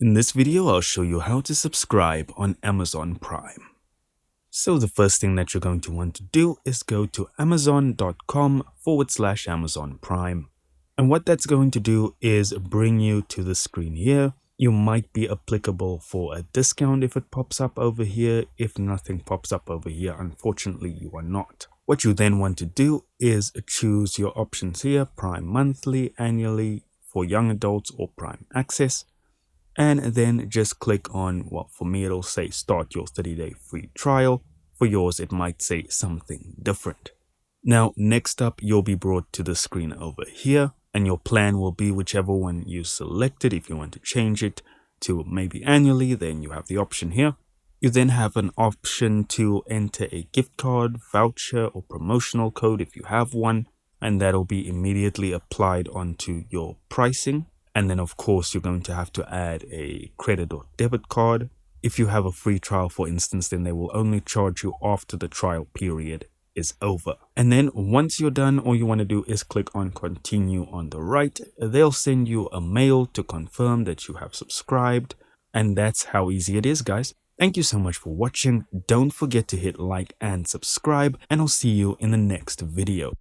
In this video, I'll show you how to subscribe on Amazon Prime. So the first thing that you're going to want to do is go to amazon.com/Amazon Prime. And what that's going to do is bring you to the screen here. You might be applicable for a discount if it pops up over here. If nothing pops up over here, unfortunately, you are not. What you then want to do is choose your options here: Prime Monthly, Annually, for young adults, or Prime Access. And then just click on, well, for me it'll say start your 30-day free trial. For yours it might say something different. Now next up, you'll be brought to the screen over here, and your plan will be whichever one you selected. If you want to change it to maybe annually, then you have the option here. You then have an option to enter a gift card, voucher, or promotional code if you have one, and that'll be immediately applied onto your pricing. And then of course you're going to have to add a credit or debit card. If you have a free trial, for instance, then they will only charge you after the trial period is over. And then once you're done, all you want to do is click on continue on the right. They'll send you a mail to confirm that you have subscribed. And that's how easy it is, guys. Thank you so much for watching. Don't forget to hit like and subscribe, and I'll see you in the next video.